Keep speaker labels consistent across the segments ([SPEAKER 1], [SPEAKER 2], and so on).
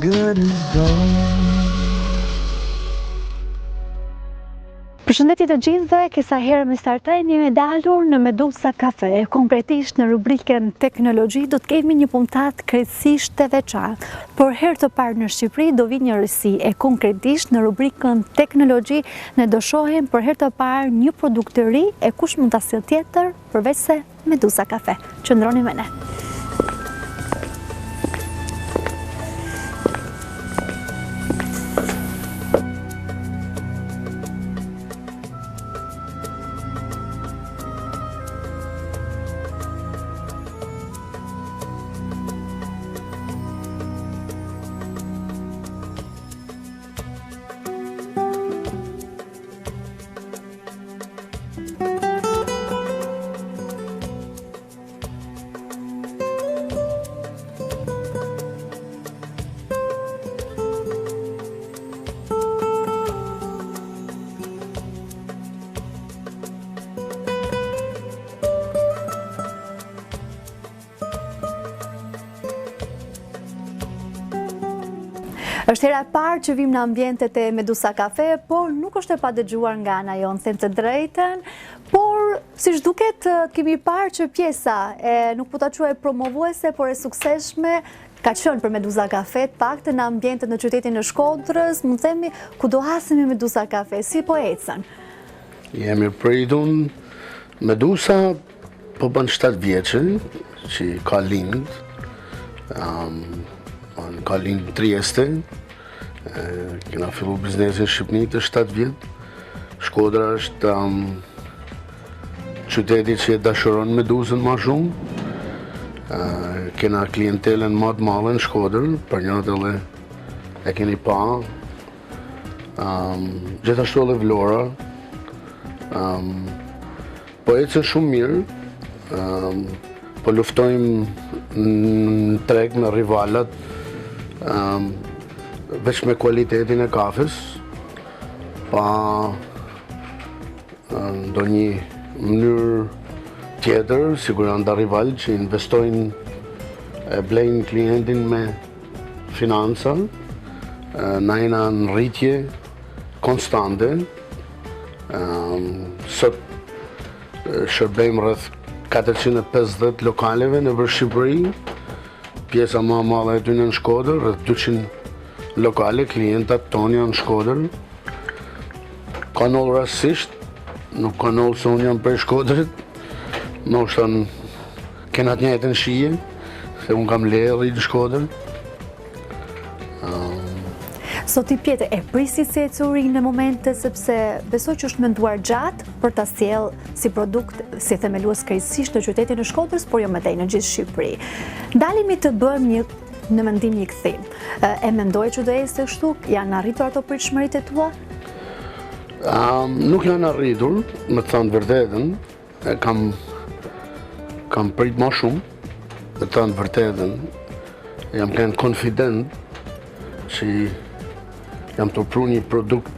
[SPEAKER 1] good and gone.
[SPEAKER 2] Përshëndetje të gjithëve, kësa herë me starteni me dalur në Medusa Cafe. Konkretisht në rubrikën teknologji do të kemi një puntat krejtësisht të veçantë. Por herë të parë në Shqipëri do vi një rësi e konkretisht në rubrikën teknologji ne do shohim për herë të parë një produkt të ri e kush mund ta sjellë tjetër përveç se Medusa Cafe. Qëndroni me ne. Është hera e parë që vim në ambientet e Medusa Cafe, por nuk është e padëgjuar nga ana jonë, them të drejtën, por siç duket kemi parë që pjesa e nuk po ta quaj promovuese, por e suksesshme ka qenë për Medusa Cafe, të paktën në ambientet në qytetin e Shkodrës, mund të themi kudo hasemi Medusa Cafe, si po ecën?
[SPEAKER 3] Jemi pritur. Medusa po bën 7 vjeçë që ka lind. Ka lind në Trieste. Kena fillu biznesin Shqipni të 7 vjet. Shkodra është qyteti që e dashuron Medusën ma shumë. Kena klientelën ma të madhe në Shkodër, për një edhe e keni pa. Gjithashtu edhe Vlora. Po ecën shumë mirë. Po luftojmë në treg me rivalat. Veç me kualitetin e kafes, pa ndonjë mënyrë tjetër, sigur janë da rival që investojnë, blejnë klientin me financa, na jena në rritje konstante. Sot shërbejmë rreth 450 lokaleve në Shqipëri, pjesa më e madhe e tyre në Shkodër, rreth 200 lokale, klientat tonë janë në Shkodër. Ka nollë rastësisht, nuk ka nollë se unë jam prej Shkodrit, ndoshta kena të njëjtën shije, se unë kam leje rrit në Shkodër.
[SPEAKER 2] Sot i pjetë e prisit se e curi në momente, sepse besoj që është menduar gjatë për ta sjellë si produkt, si themelues krejtësisht në qytetin e Shkodrës, por jo mëtej në gjithë Shqipëri. Dalimi të bëjmë në mendim një kthim. E mendoj që do ecë kështu? Janë arritur ato pritshmëritë tua?
[SPEAKER 3] Nuk janë arritur, me të thënë vërtetën. Kam prit më shumë, me të thënë vërtetën. Jam qenë konfident që jam të pru një produkt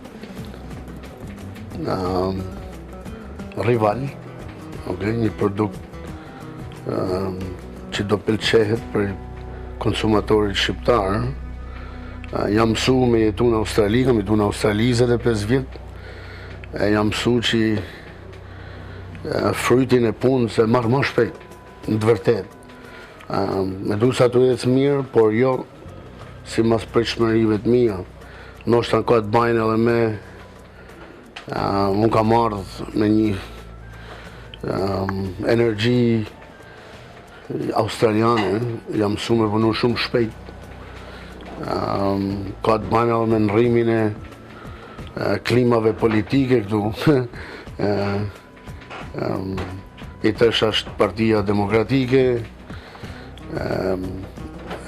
[SPEAKER 3] rival, një produkt që do pëlqehet për konsumatorit shqiptar. Jam mësu me jetu në Australi, kam jetu në Australi 25 vjet. Jam mësu që frytin e punës e marrë më shpejt, në të vërtet. Medusa të ecë mirë, por jo si mas pritshmërive të mia. Ndoshta ka të bajnë edhe me unë kam ardhë me një energji australiane, jam mësu me punu shumë shpejt. Ka të bajnë edhe me ndrrimin e klimave politike këtu. I tësh është Partia Demokratike,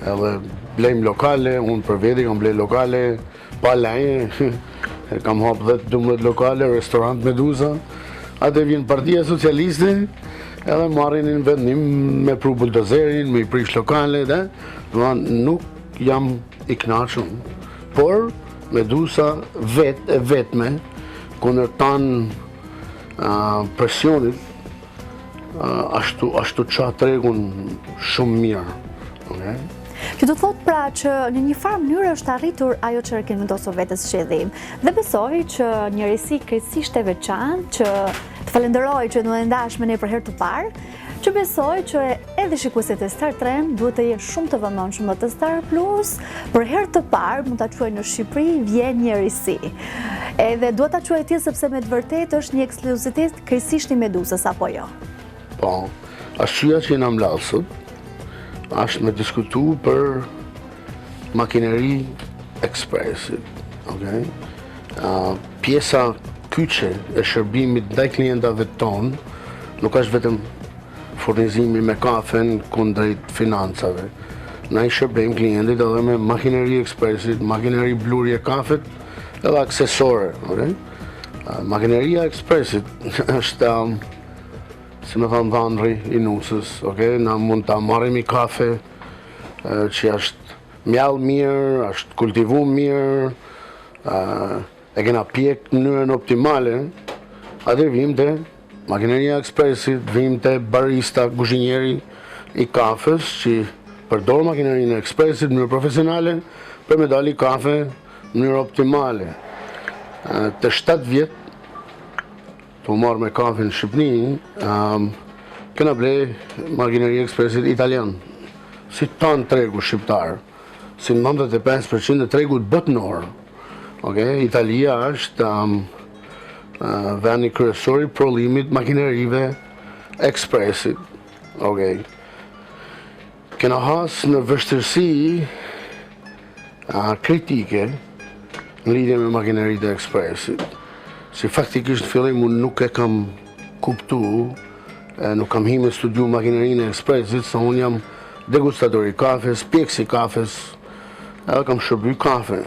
[SPEAKER 3] edhe blejmë lokale, unë për veti kam blej lokale, pa leje, kam hapë 10-12 lokale, restorant Medusa, atë vjen Partia Socialiste, edhe marrin në vendim me pru buldozerin, me i prish lokale, nuk jam i kënaqur. Por Medusa vetme, kundërtan presionit, ashtu qa tregun shumë mirë.
[SPEAKER 2] Që do thot pra që në një farë mënyrë është arritur ajo që kemi vendosur vetes qëllim. Dhe besoj që një risi krejtësisht e veçantë që të falenderoj që në ndash me ne për herë të parë, që besoj që edhe shikuesit e Star Trend duhet të jenë shumë të vëmendshëm të Star Plus, për herë të parë mund ta quaj në Shqipëri vjen një risi. Edhe duhet ta quaj tillë sepse me të vërtetë është një ekskluzivitet krejtësisht i Medusës apo jo.
[SPEAKER 3] Po, arsyeja që na mbledh sot është me diskutu për makineri ekspresit, okay? Pjesa kyçe e shërbimit ndaj klientave tonë nuk është vetëm furnizimi me kafen kundrejt financave. Na I shërbejmë klientit edhe me makineri ekspresit, makineri blurje kafet edhe aksesore. Okay? Makineria ekspresit është si me thënë Vandri I Nusës, okay? Na mund ta marrim I kafe që është mjall mirë, është kultivu mirë, e kena pjek në mënyrën optimale, atë vim të makineria ekspresit, vim të barista, kuzhinjeri I kafes që përdor makinerinë ekspresit në mënyrë profesionale për me dali kafe në mënyrë optimale. Të 7 vjet të marrë me kafe në Shqipëni, kena ble makineri ekspresit italian, si tanë tregu shqiptar, si 95% e tregut botnor. Okay? Italia është vendi kryesor I prodhimit makinerive ekspresit. Okay. Kena has në vështirësi kritike në lidhje me makineritë e ekspresit. Si faktikisht në fillim unë nuk e kam kuptu, nuk kam hime studiu makinerinë e ekspresit, sa unë jam degustator I kafes, pjeksi kafes, edhe kam shërby kafe.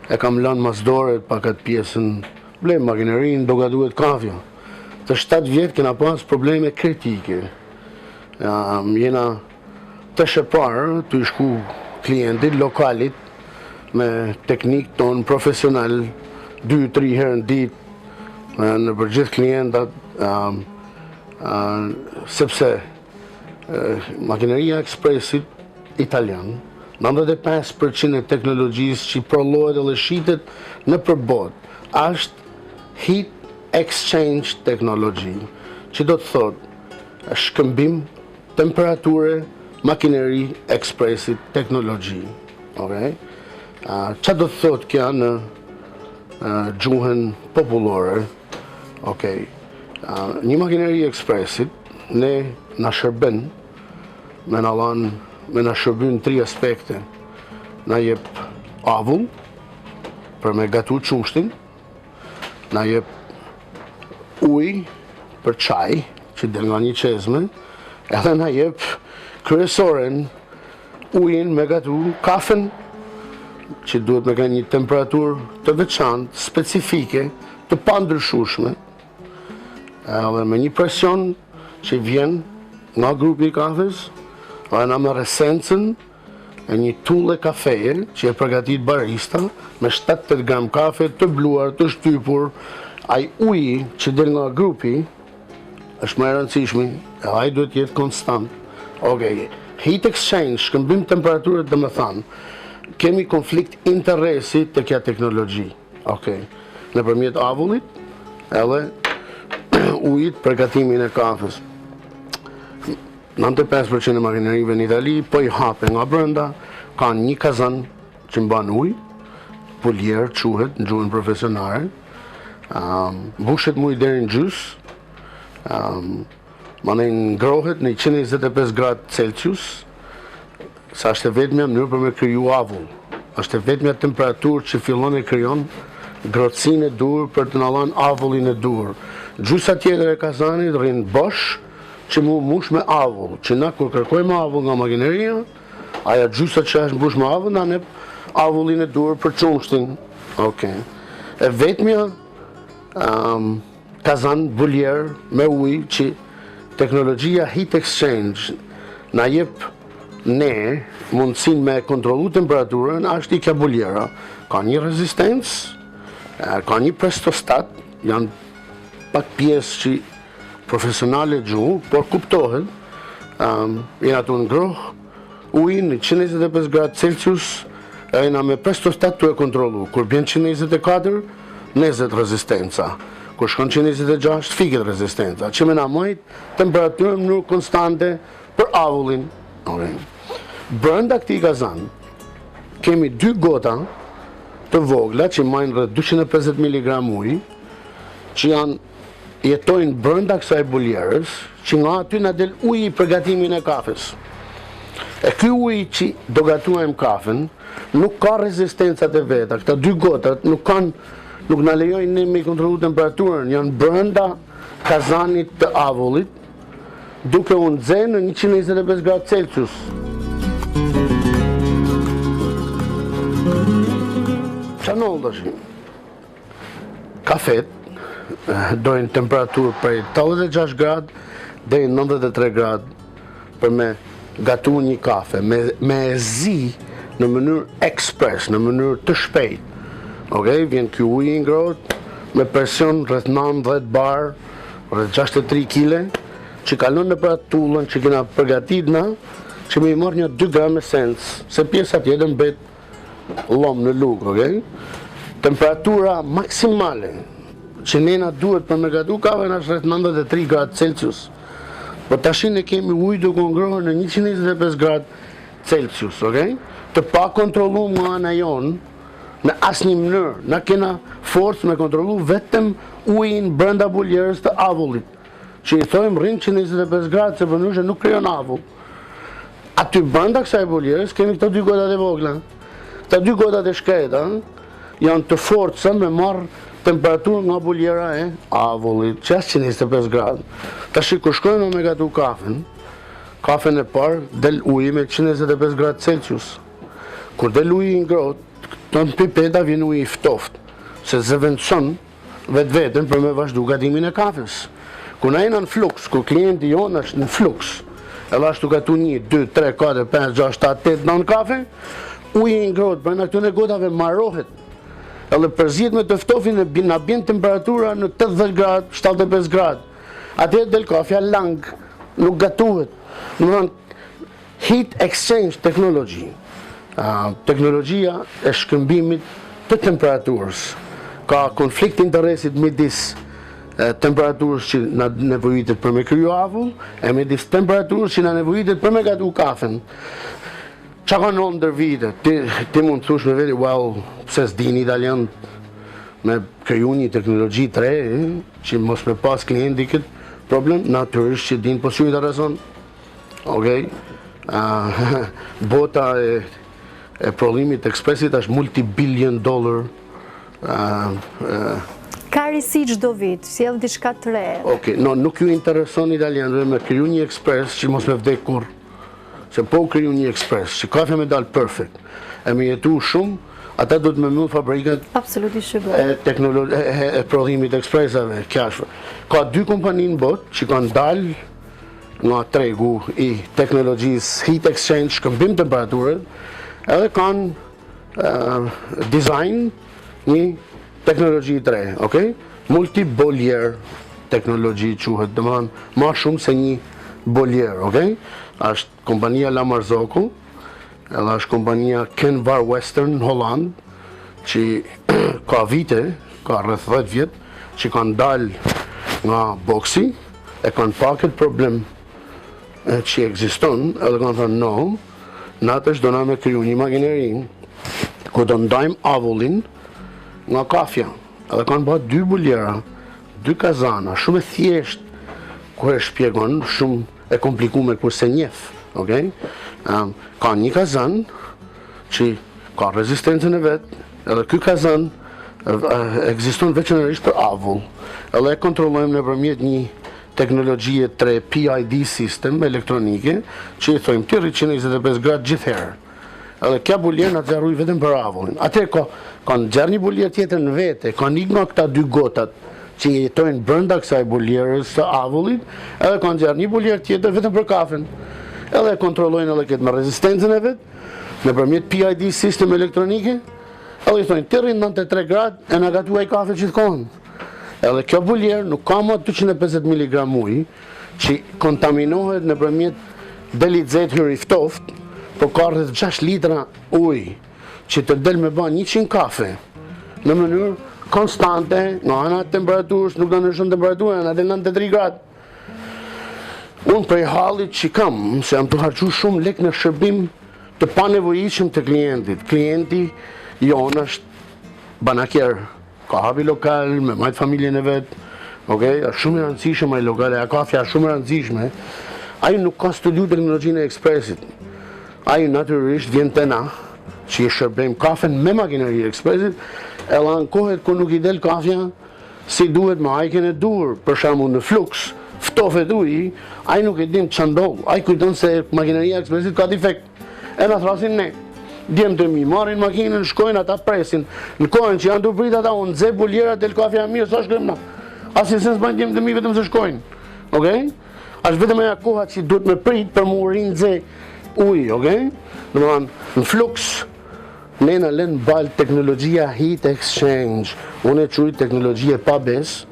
[SPEAKER 3] E kam lënë mas dore pak atë pjesën, ble makinerinë, do ga duhet kafja. Të 7 vjet kena pas probleme kritike. Jena të shepar të I shku klientit, lokalit, me teknik ton profesional, 2-3 herë në ditë, në përgjith klientat, sepse makineria ekspresit italian, 95% e teknologjisë që prollohet edhe shitet në përbot, është heat exchange technology, që do të thot shkëmbim temperature makineri ekspresit teknologji. Okay? Që do të thot kja në gjuhën popullore? Okay. Një makineri ekspresit ne na shërben me na shërbyn 3 aspekte. Na jep avull për me gatu qumshtin, na jep ujë për çaj që del nga një çezme, edhe na jep kryesoren ujin me gatu kafen që duhet me ka një temperaturë të veçantë, specifike, të pandryshueshme, edhe me një presion që vjen nga grupi I kafes, edhe na merr esencën e një tulle kafeje që e përgatit barista me 7-8 gram kafe të bluar, të shtypur. Ai uji që del nga grupi është më e rëndësishmi, e ai duhet jetë konstant. Okay. Heat exchange, shkëmbim temperaturët dhe më thanë, kemi konflikt interesi të kja teknologji. Okay. Në përmjet avullit edhe ujit përgatimin e kafes. 95% e makinerive në Itali po I hape nga brenda, kanë një kazan që mban ujë, polier quhet në gjuhën profesionale, mbushet muj deri në gjys, manej ngrohet në 125 gradë Celsius, sa është e vetmja mënyrë për me kriju avull. Është e vetmja temperaturë që fillon e krijon ngrohtësinë e dur për të na dhënë avullin e dur. Gjysa tjetër e kazanit rrin bosh që mu mush me avull, që na kur kërkojmë avull nga makineria, aja gjysa që është mbush me avull, na nep avullin e dur për qumshtin. Okay. E vetmja kazan buljer me ujë që teknologjia heat exchange na jep ne mundësin me kontrollu temperaturën është I kja buljera. Ka një rezistencë, ka një prestostat, janë pak pjesë që profesionale gjuhë, por kuptohet, jenë atu ngroh, ujin në 125 gradë Celsius, e na me prestostat të e kontrolu. Kur bjen 124, nezet rezistenca. Kur shkon 126, fiket rezistenca. Që me na majt temperaturën në mënyrë konstante për avullin. Okay. Brenda këtij kazan kemi 2 gota të vogla që majnë rreth 250 mg ujë, që jetojnë brenda kësaj bulierës, që nga aty na del uji i përgatimin e kafes. E ky uji që do gatuajmë kafen nuk ka rezistencat e veta. Këta 2 gotat nuk na lejojnë ne me kontrollu temperaturën, janë brenda kazanit të avullit, duke u nxenë në 125 gradë Celsius. Qa në ndëshim? Kafet dojnë temperaturë prej 86 gradë dhe 93 gradë për me gatu një kafe, me e zi në mënyrë ekspres, në mënyrë të shpejt. Okay, vjen ky uji i ngrohtë me presion rreth 90 bar, rreth 63 kg, që kalon nëpër atë tullën që kena përgatit na, që me i marrë një 2 gram esencë, se pjesa tjetër mbet lom në lugë, okay? Temperatura maksimale që nena duhet për me gatu kafe është rreth 93 gradë Celsius. Po tashin e kemi ujë duke ngrohur në 125 gradë Celsius, okay? Të pa kontrolluar nga ana jon në asnjë mënyrë. Na kena forcë me kontrollu vetëm ujin brenda bulierës të avullit, që i thojmë rrin 125 gradë, se përndryshe nuk krijon avull. Aty brenda kësaj bulierës kemi këto 2 gotat e vogla. Këto 2 gotat e shkreta janë të forca me marrë temperaturën nga buliera e avullit, që është 125 gradë. Tash kur shkojmë me gatu kafen e parë del uji me 125 gradë Celsius. Kur del uji i ngrohtë, në pipeta vjen uji i ftoftë, se zëvendëson vetveten për me vazhdu gatimin e kafes. Kur na jena në fluks, kur klienti jonë është në fluks, edhe ashtu gatu 1, 2, 3, 4, 5, 6, 7, 8, 9 kafe, uji i ngrohtë brenda këtyre gotave marrohet. Edhe përzihet me të ftofin e na bjen temperatura në 80 gradë, 75 gradë. Atëherë del kafja lang, nuk gatuhet. Domethënë heat exchange technology. Teknologjia e shkëmbimit të temperaturës. Ka konflikt interesit midis temperaturës që na nevojitet për me kriju avull, e midis temperaturës që na nevojitet për me gatu kafen. Qa ka në ndër vite? Ti mund të thush me veti, pse s'dini italian me kriju një teknologji të re, që mos me pas klienti këtë problem, natyrisht që din, po shumë i të rason. Okay? Bota e prodhimit ekspresit është multi-billion dollar.
[SPEAKER 2] Ka risi çdo vit, sjell diçka të re.
[SPEAKER 3] Okay, nuk ju intereson italianëve me kriju një ekspres që mos me vdek kur. Se po kriju një ekspres, që kafe me dalë perfect, e me jetu shumë, ata do të me mund fabrikat e prodhimit ekspresave, kjashve. Ka 2 kompani në botë që kanë dalë nga tregu i teknologjisë heat exchange, shkëmbim temperaturët, edhe kanë design një teknologji të re, okay? Multi-bolier teknologji quhet, domethënë ma shumë se një bolier, okay? Është kompania La Marzocco, edhe është kompania Kenvar Western në Holland, që ka vite, ka rreth 10 vjet, që kanë dalë nga boksi, e kanë pa këtë problem që ekziston, edhe kanë thënë no, natësh do na me kriju një makineri, ku do ndajmë avullin nga kafja. Edhe kanë ba 2 buliera, 2 kazana, shumë e thjesht, kur e shpjegon, shumë e komplikume kurse njef, okay? Ka një kazan që ka rezistencën e vetë, edhe ky kazan ekziston veçanërisht për avull, edhe e kontrollojmë nëpërmjet një teknologjie 3 PID system elektronike, që i thojmë ti rrit 125 gradë gjithherë. Edhe kja bulier na zjarruj vetëm për avullin. Atëherë ka nxjerr një bulier tjetër në vete, ka nik nga këta 2 gotat që jetojnë brenda kësaj bulierës së avullit, edhe kanë nxjerr një bulier tjetër vetëm për kafen. Edhe kontrollojnë edhe këtë me rezistencën e vet, nëpërmjet PID system elektronike, edhe i thonë ti rrin 93 gradë e na gatuaj kafe gjithkohën. Edhe kjo bulier nuk ka më 250 mg ujë, që kontaminohet nëpërmjet delizet hyri ftoft, po ka rreth 6 litra ujë që të del me bën 100 kafe në mënyrë konstante, nga ana e temperaturës, nuk do të ndryshon temperaturën, atë 93 gradë. Unë prej hallit që kam, se jam të harxhu shumë lek në shërbim të panevojshëm të klientit. Klienti jonë është banakjer, ka hapi lokal, me majtë familjen e vetë, okay? Është shumë e rëndësishme ai lokale, kafja është shumë e rëndësishme. Ai nuk ka studiu teknologjinë e ekspresit. Ai natyrisht vjen te na, që i shërbejmë kafen me makineri ekspresit, e në kohet ku nuk i del kafja si duhet me ajken e dur, për shembull në fluks, ftofet uji, ai nuk e dim ç'an do, ai kujton se makineria ekspresit ka defekt. E na thrasin ne. Djemë të mi, marrin makinën, shkojnë ata presin, në kohën që janë të prit ata, unë nxe buljera del kafja mirë, sa shkojmë na. Asi se s'bajnë djemë të mi vetëm se shkojnë. Okay? Është vetëm ajo koha që duhet me prit për më urin nxe uji, okay? Në fluks, ne na lën bal teknologjia heat exchange, unë e quaj teknologji e pa bes,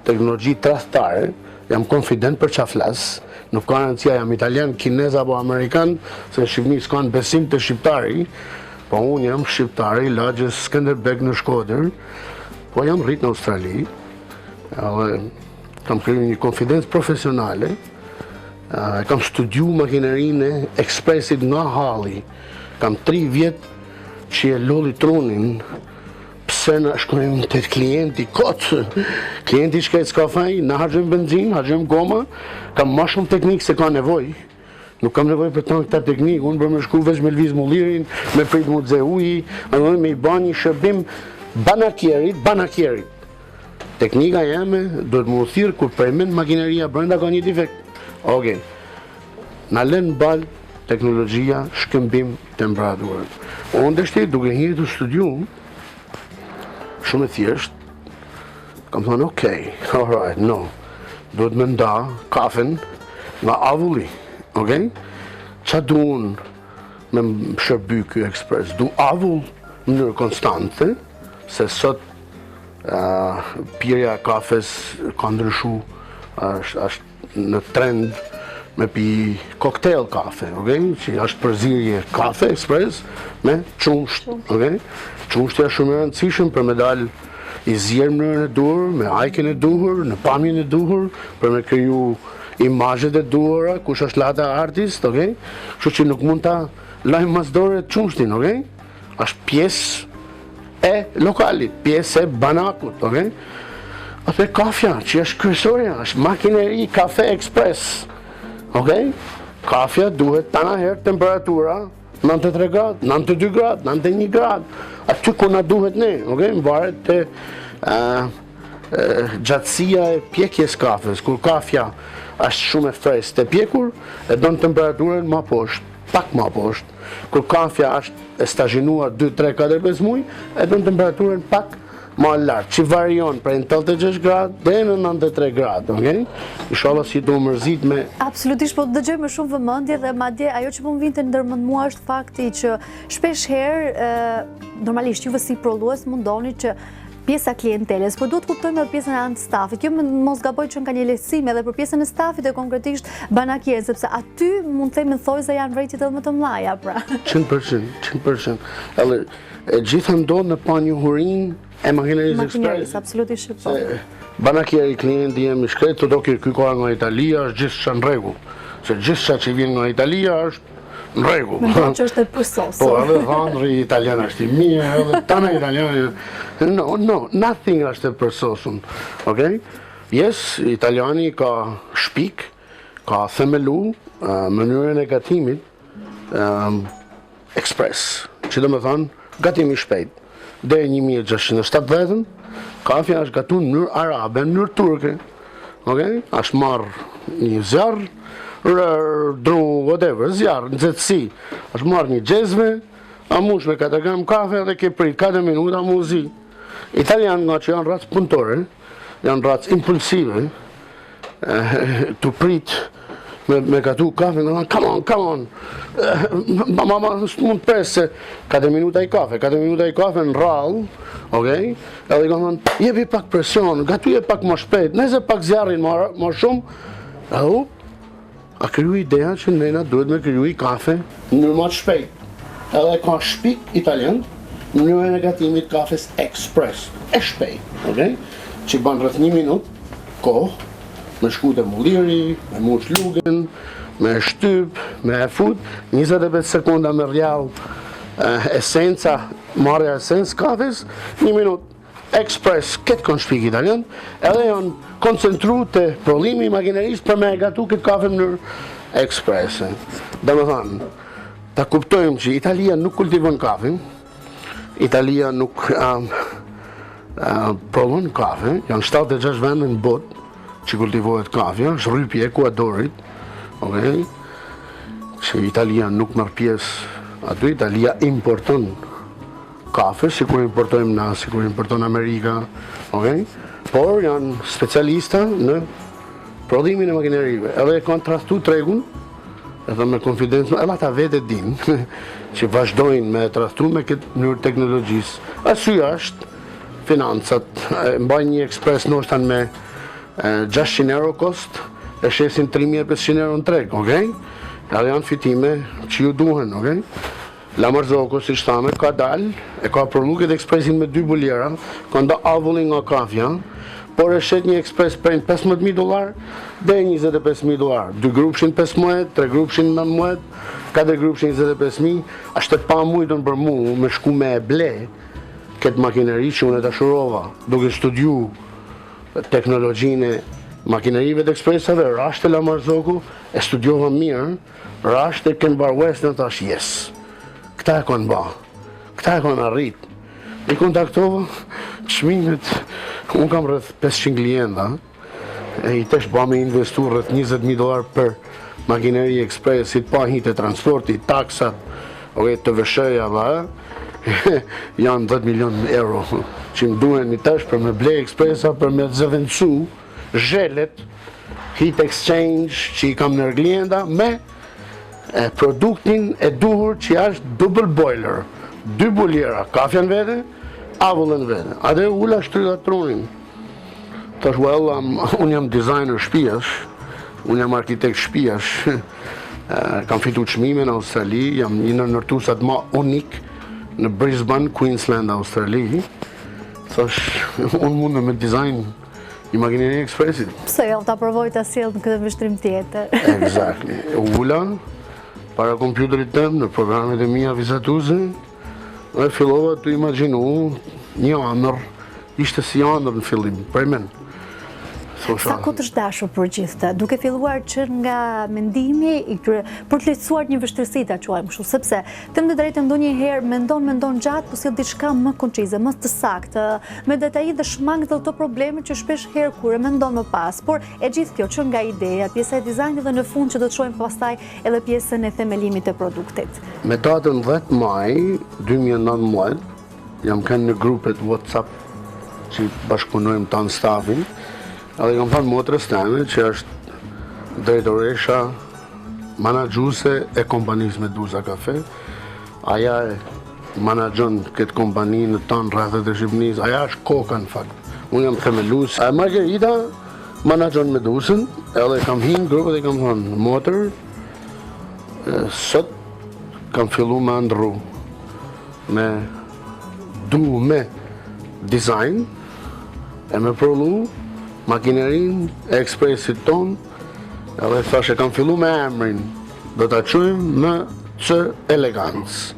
[SPEAKER 3] teknologji tradhtare, jam konfident për çfarë flas, nuk ka rëndësia jam italian, kinez apo amerikan, se shqipni s'kan besim të shqiptari, po unë jam shqiptari, lagjës Skënderbeg në Shkodër, po jam rrit në Australi, kam kryer një konfidencë profesionale, kam studiu makinerinë e ekspresit nga halli, kam 3 vjet që e lolli trunin, pse na shkojmë te klienti kot. Klienti shkret s'ka faj, na harxojmë benzinë, harxojmë goma, kam më shumë teknikë se ka nevojë. Nuk kam nevojë për tanta teknikë, unë për më shku veç me lviz mullirin, me prit mu xe uji, me i bën një shërbim banakjerit. Teknika jeme duhet më thirr kur përmend makineria brenda ka një defekt. Okej. Na lën bal teknologjia shkëmbim temperaturën. Unë deshti duke hyrë të studium, shumë e thjesht, kam thonë, okej, alright, no, duhet me nda kafen nga avulli, okej? Qa du unë me shërby ky ekspres? Du avull në mënyrë konstante, se sot pirja kafes ka ndryshu, është në trend me pi koktel kafe, okay? Që është përzierje kafe ekspres me qumsht, okay? Qumshtja shumë e rëndësishëm për me dal i zjerë në mënyrën e duhur, me ajken e duhur, në pamjen e duhur, për me kriju imazhet e duhura, kush është lata artist, okay? Kështu që nuk mund ta lajmë masdore qumshtin, okay? Është pjesë e lokalit, pjesë e banakut, okay? Atë kafja, që është kryesorja, është makineri kafe ekspres. Okay? Kafja duhet tana herë temperatura 93 gradë, 92 gradë, 91 gradë, aty ku na duhet ne, okay? Varet te gjatësia e pjekjes kafes, kur kafja është shumë e freskët e pjekur, e don temperaturën më poshtë, pak më poshtë. Kur kafja është e stazhinuar 2, 3, 4, 5 muaj, e don temperaturën pak më lartë, që varion prej 86 gradë dhe në 93 gradë, okay? Inshallah si do mërzit me...
[SPEAKER 2] Absolutisht, po dëgjoj me shumë vëmendje dhe madje ajo që po më vinte ndërmend mua është fakti që shpesh herë normalisht juve si prodhues mundoni që pjesa klienteles, por duhet kuptojmë edhe pjesën e anë stafit. Jo mos gaboj që ka një lehtësim edhe për pjesën e stafit e konkretisht banakjerë, sepse aty mund të themi thojza janë vërejtjet edhe më të mëdha, pra.
[SPEAKER 3] 100%. Edhe e gjitha ndodh në panjohurinë e makinerisë ekspres.
[SPEAKER 2] Absolutisht po.
[SPEAKER 3] Banakjeri klienti jemi shkret, të do ky ka nga Italia, është gjithçka në rregull. Se gjithçka që vjen nga Italia është në rregull.
[SPEAKER 2] Mendoj që është e përsosur.
[SPEAKER 3] Po, edhe dhëndri italian është i mirë, edhe tana italianë. No, nothing është e përsosur. Okay? Yes, italiani ka shpik, ka themelu mënyrën e gatimit ekspres. Që do me thonë, gatimi shpejt. Deri 1670, kafja është gatuar në mënyrë arabe, në mënyrë turke. Okay? Është marrë një zjarr, dru, whatever, zjarr, nxehtësi. Është marrë një xhezve, amush me 4 gram kafe dhe ke prit 4 minuta muzi. Italianë nga që janë racë punëtore, janë racë impulsive, të prit me gatu kafe, come on, mama mund të presë se 4 minuta i kafe në rrallë, okay? Edhe i ka thënë, jepi pak presion, gatuje pak më shpejt, nëse pak zjarrin më shumë, a kriju ideja që nena duhet me kriju i kafe në mënyrë më të shpejt. Edhe ka shpik italian në mënyrën e gatimit kafes express, e shpejt, okay? Që ban rreth 1 minutë kohë, me shku te mulliri, me mush lugen, me shtyp, me fut, 25 sekonda me rjall esenca, marrja esens kafes, 1 minutë. Express, këtë kon shpik italian, edhe janë koncentru të prodhimi i makinerisë për me e gatu këtë kafe në mënyrë express. Dhe me thanë, ta kuptojmë që Italia nuk kultivon kafe, Italia nuk prodhon kafe, janë 76 vende në botë që kultivohet kafe, është rrypje Ekuadorit, okay? Që Italia nuk merr pjesë aty, Italia importon kafe, si kur importojmë na, si kur importon Amerika, okay? Por janë specialista në prodhimin e makinerive, edhe e kanë trashtu tregun, edhe me konfidencë, edhe ata vetë din që vazhdojnë me trashtu me këtë mënyrë teknologjisë. Arsyeja është financat, mbajnë një ekspres noshtan me 600 euro kost, e shesin 3500 euro në treg, okay? Edhe janë fitime që ju duhen, okay? La Marzocco, si shtame, ka dal, e ka prodhu këtë ekspresin me 2 buljera, ka nda avullin nga kafja, por e shet një ekspres për $15,000 dhe $25,000. 2 grupshin 5 muet, 3 grupshin 9 muet, 4 grupshin 25,000, ashtë pa mujtën për mu me shku me e ble këtë makineri që unë e të shurova, duke studiu teknologjinë e makinerive të ekspresave, rashtë e La Marzocco, e studiova mirë, rashtë e Ken Bar Western, tash yes. Këta e konë ba, këta e konë arrit. I kontaktova, çmimet, unë kam rreth 500 klienta, e i tesh ba me investu rreth $20,000 për makineri ekspresit, pa hitë e transporti, taksat, të vëshëja dhe, janë 10 milion euro që më duhen i tesh për me ble ekspresa, për me zëvendësu zhelet, heat exchange që i kam nër klienta, me produktin e duhur që është double boiler, 2 buljera, kafjan vete, avullën vete. Ade ula shtrydha trunin. Tash, well, unë jam designer shpijash, unë jam arkitekt shpijash, kam fitu çmime në Australi, jam një në nërtusat ma unik në Brisbane, Queensland, Australi. Tash, unë mundë me design një makineri ekspresit.
[SPEAKER 2] Pse jo ta provoj ta sjell në këtë vështrim tjetër?
[SPEAKER 3] Exactly. Ula para kompjuterit tëm, në programet e mia vizatuese, dhe fillova të imagjinu një ëndër, ishte si ëndër në fillim, prej men.
[SPEAKER 2] Sa kohë të dashur për gjithë, duke filluar që nga mendimi për të lehtësuar një vështirësi ta quajmë kështu, sepse them të drejtën ndonjëherë mendon gjatë, po sjell diçka më koncize, më të saktë, me detaji dhe shmang të ato probleme që shpesh herë kur e mendon më pas, por e gjithë kjo që nga ideja, pjesa e dizajnit dhe në fund që do të shohim pastaj edhe pjesën e themelimit të produktit.
[SPEAKER 3] Me datën 10 maj 2019 jam kanë në grupet WhatsApp që bashkëpunojmë tanë stafin. Edhe kam thënë motrës teme që është drejtoresha manaxhuese e kompanisë Meduza Kafe. Aja e manaxhon këtë kompani në tanë rrethet e Shqipërisë. Aja është koka në fakt. Unë jam themelues. Margarita manaxhon Meduzën, edhe kam hinë grupet e kam thënë motër, sot kam fillu me ndru me design e me prodhu makinerin e ekspresit ton, edhe thashe kam fillu me emrin, do të quajmë në që Elegance.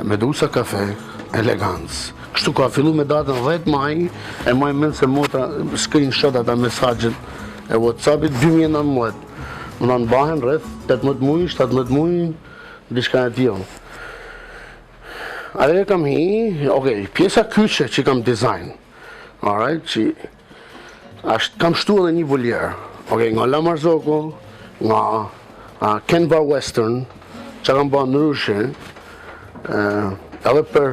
[SPEAKER 3] Meduza Kafe Elegance. Kështu ka fillu me datën 10 maj, e maj mend se motra screenshot ata mesazhet e WhatsAppit 2019. Më në bahen rreth 18 muaj, 17 muaj, diçka e tillë. Atë kam okay, pjesa kyçe që kam design. Alright, që kam shtu edhe një vuljer, nga La Marzocco, nga Ken Bar Western, që kam bërë në rrushe, edhe për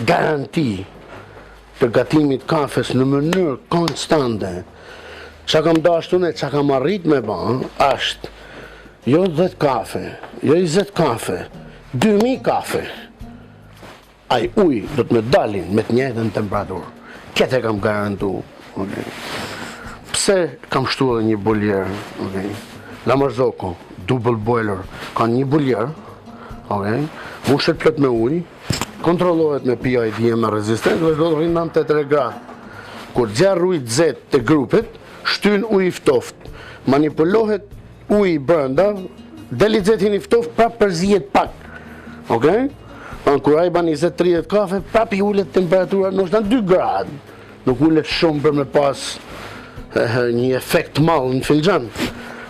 [SPEAKER 3] garanti të gatimit kafes në mënyrë konstante, që kam dashtu ne, që kam arrit me bërë, është jo 10 kafe, jo 20 kafe, 2000 kafe, aj uj do të me dalin me të njëjtën temperaturë. Kete kam garantu. Pse kam shtu edhe një boljer? La Marzocco, double boiler, ka një buljer, okay? Mushet plot me ujë, kontrollohet me PID e me rezistencë, dhe do të rrinë 93 gradë. Kur gjerë ujë zet të grupit, shtyn ujë i ftoft, manipulohet ujë i brenda, deli zetin i ftoft, prap përzihet pak. Okay? Kur ai ban 20-30 kafe, prap i ulet temperatura ndoshta 2 gradë. Nuk ulet shumë për me pas një efekt mall në filxhan.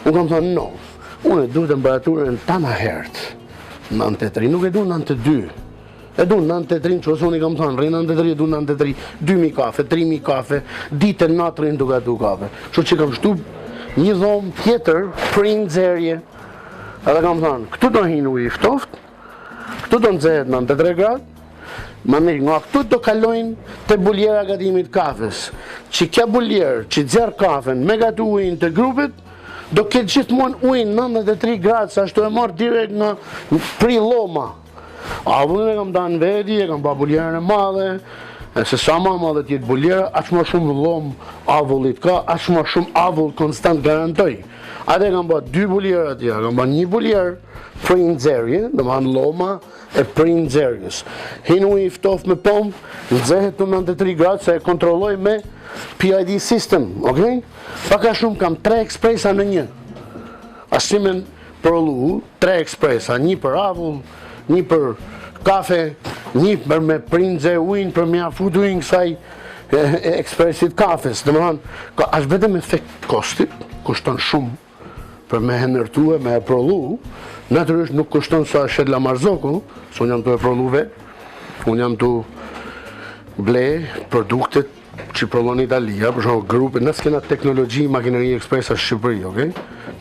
[SPEAKER 3] Unë kam thënë no. Unë e du temperaturën tana herët. 93, nuk e du 92. E du 93, që ose unë i kam thënë, rri 93, du 93, 2.000 kafe, 3.000 kafe, ditë e natë rrinë duke atu kafe. Që që kam shtu një dhomë tjetër, për nxerje. Edhe kam thënë, këtu do hinë ujë i ftoft, këtu do nxehet 93 gradë, nga këtu do kalojnë të buljera gatimit kafes. Që kja buljerë që zjerë kafen me gatu ujnë të grupit, do këtë gjithmonë ujnë 93 gradë, sa shtu e marë direkt nga pri loma. Avullin e kam danë vedi, e kam pa buljerën e madhe, se sa ma madhe tjetë buljera, aq më shumë lomë avullit ka, aq më shumë avull konstant garantoj. Ate kam pa 2 buljerë atje, kam pa 1 buljerë prej nxerje, dhe më hanë loma e prej nxerjes. Hinë ujë i ftoft me pompë, nxehet të 93 gradë, se e kontrolloj me PID system, okay? Paka shumë kam 3 ekspresa në një. Asimen për lu, 3 ekspresa, një për avull, një për kafe, një për me prinze ujnë, për me afut ujnë kësaj ekspresit kafes. Dhe më hanë, është vetëm efekt kostit, kushton shumë për me henërtue, me e prolu, natërisht nuk kushton sa shet La Marzocco, se unë jam të e prolu vetë, unë jam të ble produktet që prolon Italia, për shumë grupe, në s'kena teknologji, makineri ekspresa Shqipëri, okay?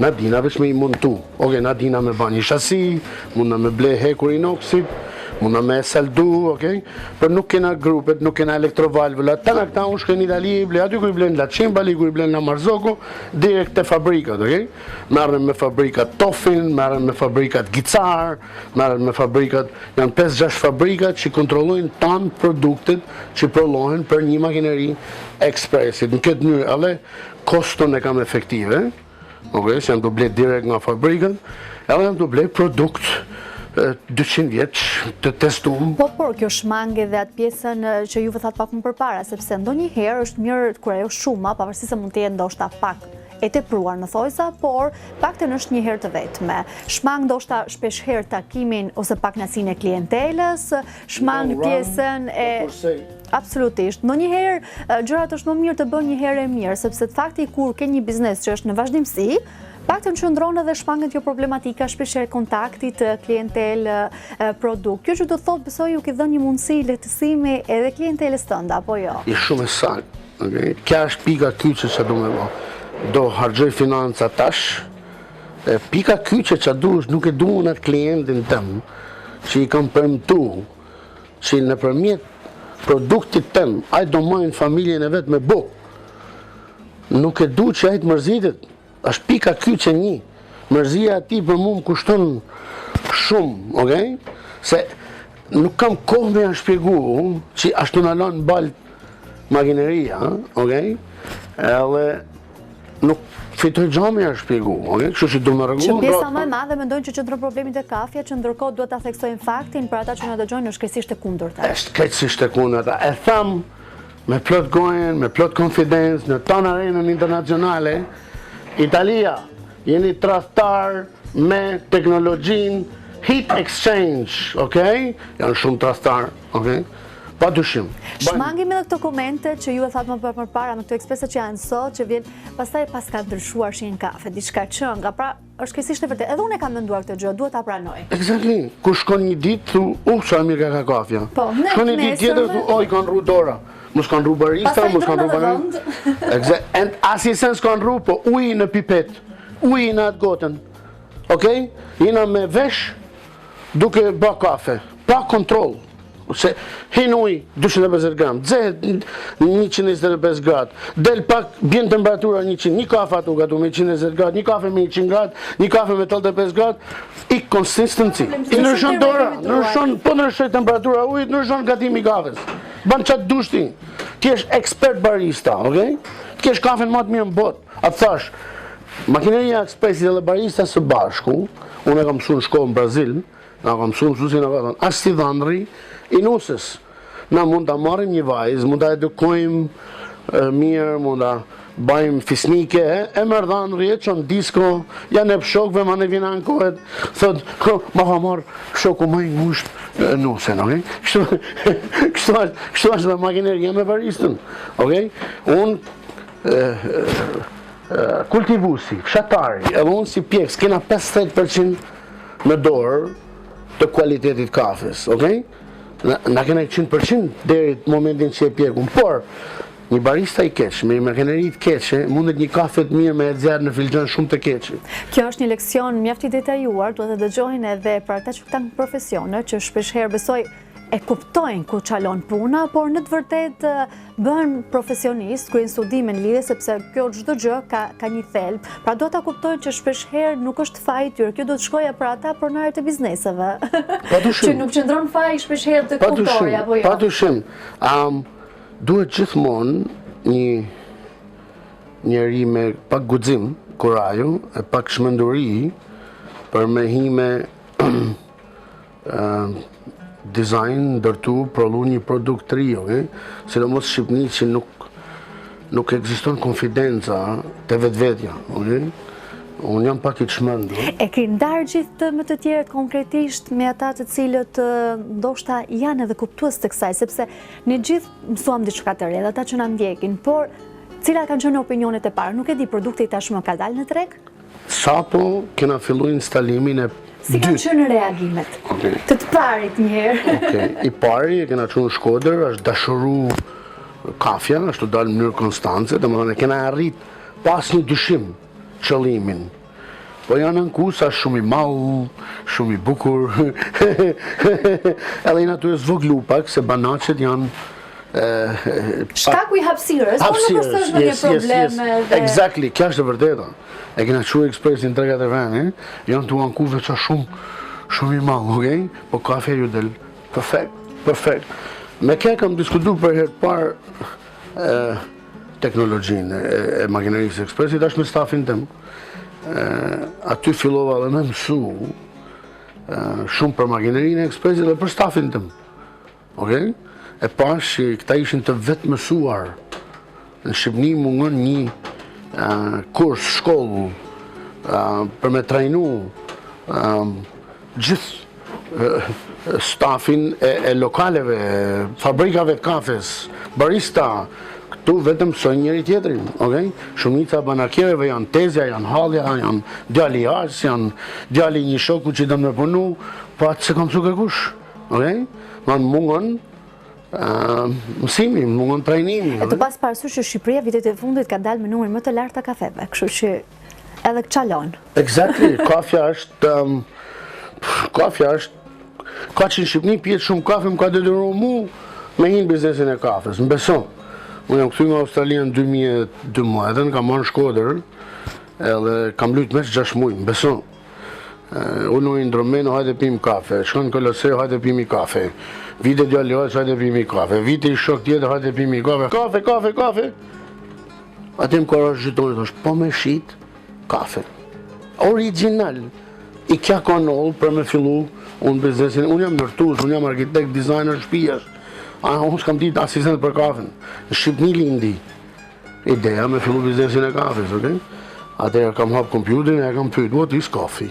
[SPEAKER 3] Na dina veç me i montu, okay? Na dina me ba një shasi, muna me ble hekur inoksit, muna me saldu, okay? Për nuk kena grupet, nuk kena elektrovalvula, tana këta unë shkën Itali i ble, aty ku i blen La Cimbali, ku i blen La Marzocco, direkt të fabrikat, okay? Merren me fabrikat Tofin, merren me fabrikat Gicar, merren me fabrikat, janë 5-6 fabrikat që kontrollojnë tanë produktet që prolohen për një makineri ekspresit. Në këtë njërë, ale, koston e kam efektive, okay? Se janë të ble direkt nga fabrikat, edhe janë të ble produkt 200 vjeç të testuar.
[SPEAKER 2] Po, por kjo shmange dhe atë pjesën që juve thatë pak më përpara, sepse ndonjëherë është mirë kur ajo shuma, pavarësisht se mund të jetë ndoshta pak e tepruar në thojsa, por paktën është një herë të vetme. Shmang ndoshta shpesh herë takimin ose pak nasin e klientelës, shmang pjesën e absolutisht. Ndonjëherë gjërat është më mirë të bën një herë e mirë, sepse të fakti kur ke një biznes që është në vazhdimsi, paktën qëndron edhe shmanget kjo problematika shpesher kontaktit, klientel, produkt. Kjo që do thot, besoj ju ke dhënë një mundësi lehtësimi edhe klienteles tënda, apo jo?
[SPEAKER 3] I shumë e saktë, okay? Kja është pika kyçe që do me bo. Do hargjoj financa tash, pika kyçe që dush nuk e duhen atë klientin tëm, që i kam premtu, që në përmjet produktit tëm, ajtë do majnë familjen e vetë me buk. Nuk e du që ajtë mërzitit, është pika kyçe një. Mërzia ati për mu më kushton shumë, okay? Se nuk kam kohë me a shpjegu që ashtu në lanë balë makineria, okay? Edhe nuk fitoj gjami a shpjegu, okay? Kështu që du me regu.
[SPEAKER 2] Që pjesa më e madhe mendojnë që qëndron problemit e kafja, që ndërkohë duhet ta theksojnë faktin për ata që në dëgjojnë është krejtësisht e kundërta.
[SPEAKER 3] Është krejtësisht e kundërta. E tham me plot gojen, me plot konfidencë në tonë arenën internacionale. Italia, jeni tradhtar me teknologjin heat exchange, okay? Janë shumë tradhtar, okay? Pa dyshim.
[SPEAKER 2] Shmangim edhe këto komente që ju e thatë më përpara në këto ekspresa që janë sot, që vjen pastaj pas ka ndryshuar shihen kafe, diçka që nga pra është krejtësisht e vërtetë. Edhe unë e kam menduar këtë gjë, duhet ta pranoj.
[SPEAKER 3] Exactly. Kur shkon një ditë thu, sa mirë ka kafja.
[SPEAKER 2] Po,
[SPEAKER 3] shkon një ditë tjetër thu, oj kanë rru dora. Mos kanë rru barista, mos kanë rru barista. Exact. Asisen s'kan rru, po uji në pipet, uji në atë gotën. Okej? Jena me vesh duke bë kafe, pa kontroll. Se hin uj 250 gram, dzehet 125 gradë, del pak, bjen temperatura 100, një kafe atu gatu me 120 gradë, një kafe me 100 gradë, një kafe me 85 gradë, i consistency. I nërshon dora, po nërshoj temperatura ujit, nërshon gatimi kafes. Ban qatë dushti, ti është ekspert barista, okej? Ti është kafen më të mirë në botë. Atë thash, Makineria Ekspresit dhe barista së bashku, unë e kam mësuar në shkollë në Brazil, na kam mësuar mësuesin e vetën, as si dhandri i nusës. Na mund ta marrim një vajzë, mund ta edukojmë mirë, mund ta bajmë fisnike, e merr dhandri, e çon disko, janë e shokëve, ma ne vjen ankohet, thot, ma ka marr shoku më i ngushtë nusën, okay? Kështu është me makineria me baristën, okay? Unë kultivusi, fshatari, edhe unë si pjekës, kena 50% në dorë të kualitetit kafes, okay? Na kena 100% deri në momentin që e pjekun, por një barista i keq, me makineri të keqe, mundet një kafe të mirë me e zjarë në filxhan shumë të keqe.
[SPEAKER 2] Kjo është një leksion mjaft i detajuar, duhet të dëgjojnë edhe për ata që kanë profesione, që shpeshherë besoj e kuptojnë ku çalon puna, por në të vërtetë bëhen profesionist, kryejnë studime në lidhje, sepse kjo çdo gjë ka një thelb. Pra duhet ta kuptojnë që shpeshherë nuk është faji i tyre, kjo do të shkojë për ata pronarët e bizneseve. Që nuk qëndron faji shpeshherë të kuptorë apo jo.
[SPEAKER 3] Patyshim. Duhet gjithmonë një njeri me pak guxim, kuraju, e pak shmenduri për me hime design, ndërtu, prodhu një produkt të ri, sidomos Shqipni që nuk ekziston konfidenca te vetvetja, unë jam pak i çmendur.
[SPEAKER 2] E ke ndarë gjithë më të tjerët konkretisht me ata të cilët ndoshta janë edhe kuptues të kësaj, sepse ne gjithë mësuam diçka të re, edhe ata që na ndjekin, por cilat kanë qenë opinionet e para? Nuk e di, produkti tashmë ka dalë në treg?
[SPEAKER 3] Sapo kena filluar instalimin e
[SPEAKER 2] si kanë qenë reagimet? Të parit një herë.
[SPEAKER 3] I pari e kena qenë në Shkodër, është dashuru kafja, është të dalë në mënyrë konstance, domethënë kena arrit pas një dyshim qëllimin. Po janë në kusa shumë i mallë, shumë i bukur, edhe janë aty zvoglu pak, se banaqet janë
[SPEAKER 2] shkaku i hapësirës, po nuk është një problem.
[SPEAKER 3] Exactly, kjo është e vërteta. E kena quajtur Ekspresin 3-4 vende, janë tu anku veça shumë i mallë, okay? Po kafe ju del perfekt. Me kë kam diskutuar për herë të parë teknologjinë e makinerisë Ekspresit, është me stafin tim. Aty fillova dhe me mësu shumë për makinerinë e Ekspresit dhe për stafin tim. Okay? E pash që këta ishin të vetë mësuar. Në Shqipni mungon një kurs, shkollë, për me trajnu gjithë stafin e lokaleve, fabrikave të kafes, barista, këtu vetëm mësojnë njëri tjetrin, okay? Shumica banakjereve janë tezja, janë hallja, janë djali ars, janë djali një shoku që do me punu, po atë se kam mësu kërkush, okay? Mungon mësimi, mungon trajnimi.
[SPEAKER 2] E të pas parasysh që Shqipëria vitet e fundit ka dalë me numrin më të lartë të kafeve, kështu që edhe çalon.
[SPEAKER 3] Exactly, kafja është ka që në Shqipni pjetë shumë kafe, më ka detyruar mu me hinë biznesin e kafes, më beson. Unë jam këthy nga Australia në 2012, kam marrë në Shkodër, edhe kam lujtë mes 6 muaj, më beson. Unë në Indromeno, hajde pim kafe, shkon në Koloseu, hajde pimi kafe, vite djali hoqë, hajde pimi kafe, vite i shok tjetër, hajde pimi kafe, kafe. Atim kërë është gjithonit, është po me shit, kafe. Original. I kja konoll për me fillu unë biznesin, unë jam nërtus, unë jam arkitekt, designer shpijash. Unë s'kam ditë asistent për kafen. Në Shqipni lindi ideja me fillu biznesin e kafes, okay? Atëherë kam hap kompjuterin e kam pyet, what is coffee?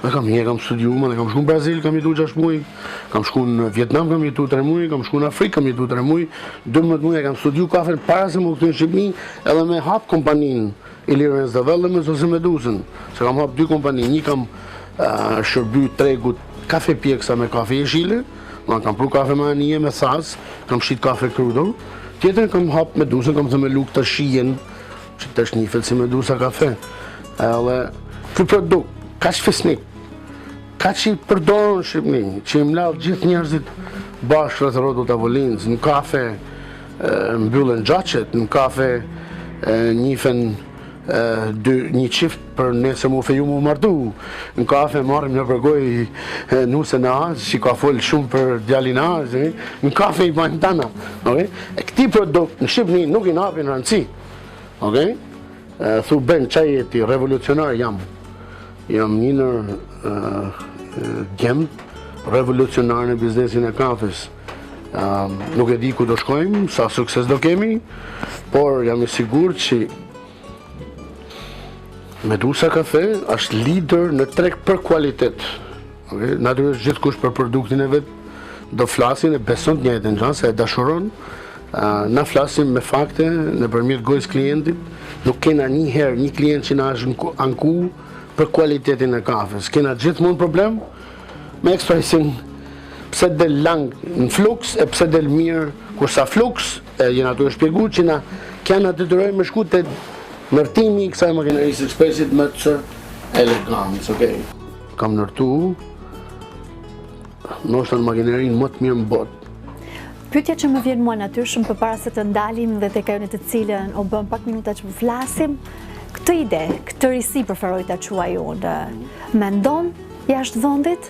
[SPEAKER 3] E kam studiu, kam shku në Brazil, kam jetu 6 muaj, kam shku në Vietnam, kam jetu 3 muaj, kam shku në Afrikë, kam jetu 3 muaj, 12 muaj kam studiu kafen para se më këtu në Shqipni, edhe me hap kompanin Illiris Development ose Medusën. Se kam hap 2 kompani, një kam shërby tregut kafe pjeksa me kafe jeshile, kam pru kafe me anije me thas, kam shit kafe krudo, tjetër kam hap Medusën, kam thë me luk të shijen, që të është njifet si Medusa kafe. Edhe, këtë produkt, ka që fisnik, ka që i përdorën në Shqipni, që i mladhë gjithë njerëzit bashkë rrëth rotu të avolinës, në kafe mbyllën gjaqet, në kafe njifen një qift për nëse mu feju mu martu, në kafe marrim në përgoj nuse në azë, që ka folë shumë për djalin azë, në kafe i bajnë tana. E këti produkt në Shqipni nuk i napin rëndësi. Thu ben, qaj jeti, revolucionar jam. Jam një nër djemë, revolucionar në biznesin e kafes. Nuk e di ku do shkojmë, sa sukses do kemi, por jam i sigur që Medusa Kafe është lider në treg për kualitet. Natyrisht gjithkush për produktin e vet do flasin e beson të njëjtën gjë, se e dashuron. Na flasim me fakte nëpërmjet gojës klientit. Nuk kena një herë një klient që na është anku për kualitetin e kafes. Kena gjithmonë problem me expressing. Pse del lang në fluks e pse del mirë kur sa fluks, jena të shpjeguar që na kena detyrojmë me shku te ndërtimi i kësaj makinerisë ekspresit më të elegancë, okay. Kam ndërtu ndoshta në makinerinë më të mirë në botë.
[SPEAKER 2] Pyetja që më vjen mua natyrshëm përpara se të ndalim dhe tek ajo në të cilën o bën pak minuta që flasim, këtë ide, këtë risi preferoj ta quaj unë. Mendon jashtë vendit?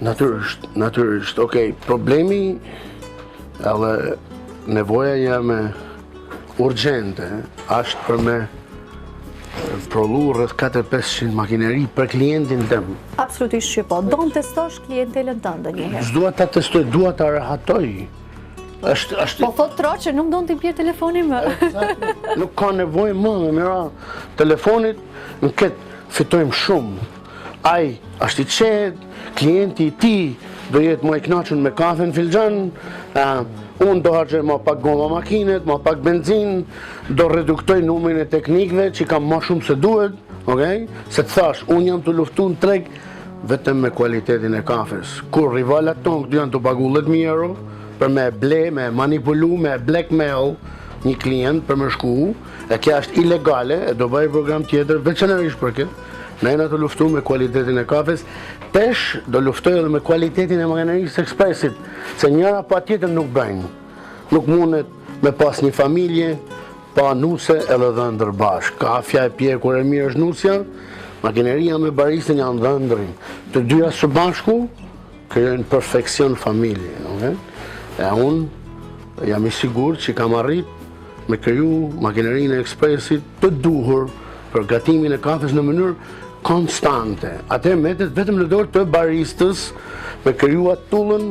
[SPEAKER 2] Natyrisht, okay. Problemi edhe nevoja jeme urgjente është për me prollu rreth 400-500 makineri për klientin tem. Absolutisht që po. Do në testosh klientelën tënde njëherë.
[SPEAKER 3] S'dua ta testoj, dua ta rehatoj.
[SPEAKER 2] Po thot tro që nuk do në t'i pjerë telefonin më.
[SPEAKER 3] Nuk ka nevojë më, me mira telefonit, në këtë fitojmë shumë. Ai është i qetë, klienti i ti do jetë më i kënaqur me kafe në filxhan, unë do harxoj më pak goma makinet, më pak benzin, do reduktoj numrin e teknikëve që kam më shumë se duhet, okay? Se të thash, unë jam të luftu në treg vetëm me kualitetin e kafes. Kur rivalat tonë këtu janë të pagu 10.000 euro për me ble, me manipulu, me blackmail një klient për me shku, e kja është ilegale, e do bëj program tjetër veçanërisht për këtë. Ne jena të luftu me kualitetin e kafes, pesh do luftoj edhe me kualitetin e makinerisë ekspresit, se njëra pa tjetër nuk bëjnë. Nuk mundet me pas një familje, pa nuse edhe dhëndër bashkë. Kafja e pjekur e mirë është nusja, makineria me baristën janë dhëndërin. Të dyja së bashku, krijojnë perfekcion familje. Okay? E unë jam i sigur që kam arrit me kriju makinerinë e ekspresit të duhur për gatimin e kafes në mënyrë konstante. Atë metet vetëm në dorë të baristës me kriju atullën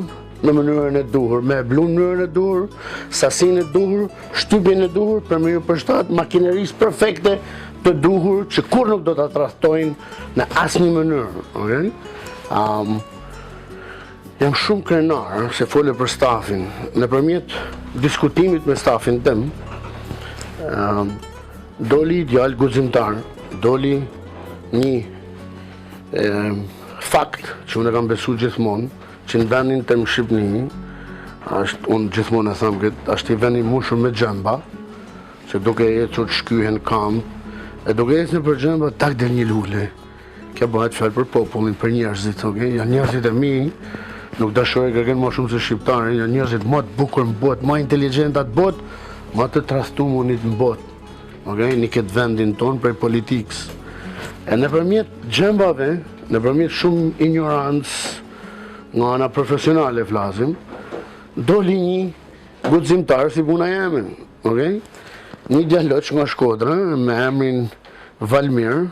[SPEAKER 3] në mënyrën e duhur, me blu në mënyrën e duhur, sasinë e duhur, shtypjen e duhur, për me ju përshtat makinerisë perfekte të duhur që kur nuk do të trahtojnë në asnjë mënyrë. Okay? Jam shumë krenar se fole për stafin. Nëpërmjet diskutimit me stafin tim, doli djalë guximtar, doli një fakt që unë e kam besu gjithmonë, që në vendin të më Shqipni, unë gjithmonë e thamë këtë, është i vendin mushur me gjemba, se duke ecur të shkyhen kamp, e duke ecur në për gjemba, tak del një lule. Kja bëhet fjallë për popullin, për njerëzit, okay? Janë njerëzit e mi, nuk dashoj kërken më shumë se shqiptarë, janë njerëzit më të bukur në botë, më inteligentat botë, më të trastumunit në botë. Okay? Një këtë vendin tonë prej politikës. E nëpërmjet gjembave, nëpërmjet shumë ignorancë, nga ana profesionale flasim, doli një guximtar si puna jeme. Okay? Një djaloq nga Shkodra me emrin Valmir,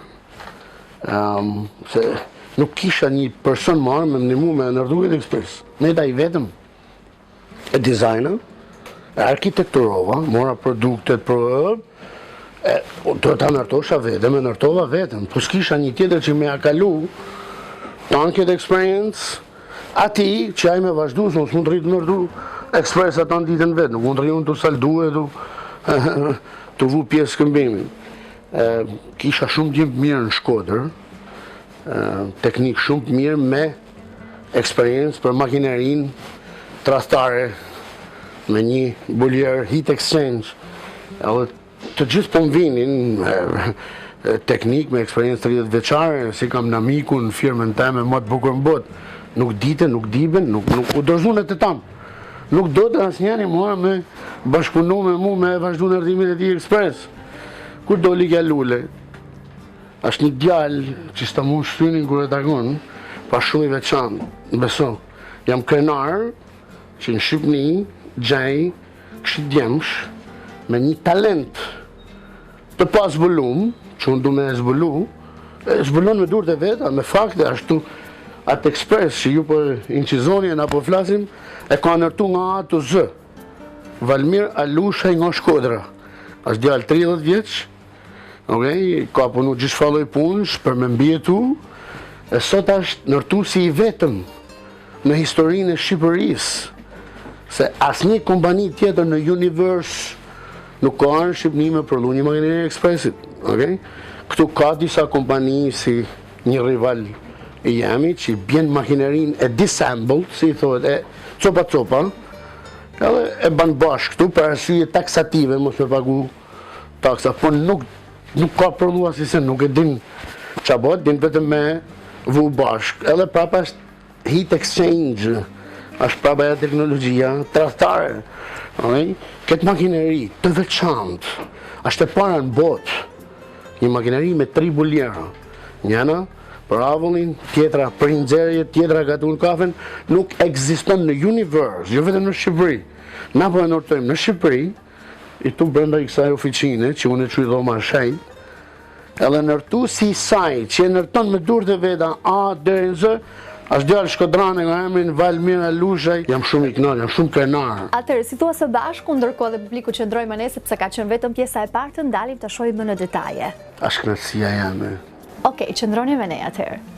[SPEAKER 3] se nuk kisha një person marrë me mnimu me ndërtuar ekspres. Ne ta i vetëm e dizajna, e arkitekturova, mora produktet për të ta nërtosha vetëm, e nërtova vetëm. Po s'kisha një tjetër që me akalu tanket experience, ati që aj me vazhdu, se unë s'mund të rritë nërtu ekspres atë në ditën vetë, nuk mund të rritë të saldu e të vu pjesë këmbimin. Kisha shumë gjimë mirë në Shkodër, teknik shumë mirë me experience për makinerin trastare me një buljer heat exchange. Edhe të gjithë po më vinin teknik me experience 30 veçare, si kam në amiku në firmën teme më të bukur në botë. Nuk dite, nuk diben, nuk u dorëzunet e tamë. Nuk do të asnjëri mua me bashkëpunu me mu me vazhdu në rëdimin e ti ekspres. Kur doli kja lule, është një djalë që s'ta mu shtynin kur e takon, pa shumë i veçanë, beso. Jam krenar që në Shqipni, gjej, këshit djemsh, me një talent të pa zbulum, që unë du me zbulu, zbulon me durët e veta, me fakte, ashtu atë ekspres që ju për incizoni e na po flasim, e ka nërtu nga A të Z. Valmir Alushaj nga Shkodra. Është djalë 30 vjeç, ka punu gjithë punësh për me mbjetu, e sot është nërtu si i vetëm në historinë e Shqipërisë, se asnjë kompani tjetër në univers nuk ka në Shqipëni me prodhu një makineri ekspresit. Këtu ka disa kompani si një rival i jemi që bjen makinerin e disassembled, si i thohet, e copa, edhe e ban bashkë këtu për arsye taksative, mos me pagu taksa, po nuk ka prodhu asnjë, nuk e din çfarë bëhet, din vetëm me vu bashkë. Edhe prapa është heat exchange, është prapa e teknologjia tradhtare. Këtë makineri të veçantë, është e para në botë, një makineri me 3 buljera. Njëna për avullin, tjetra për nxerje, tjetra gatun kafen, nuk ekziston në univers, jo vetëm në Shqipëri. Na po e ndërtojmë në Shqipëri, i tu brenda i kësaj oficine, që unë e quj dhoma shenjt, edhe nërtu si saj, që e nërton me durët e veta A deri në Z, është djalë shkodrane nga emrin Valmir Alushaj, jam shumë i kënaqur, jam shumë krenar.
[SPEAKER 2] Atëherë, si thua së bashku, ndërkohë dhe publiku qëndroi më ne sepse ka qenë vetëm pjesa e parë, të ndalim të shohim më në detaje.
[SPEAKER 3] Është kënaqësia jame.
[SPEAKER 2] Okej, qëndroni me ne atëherë.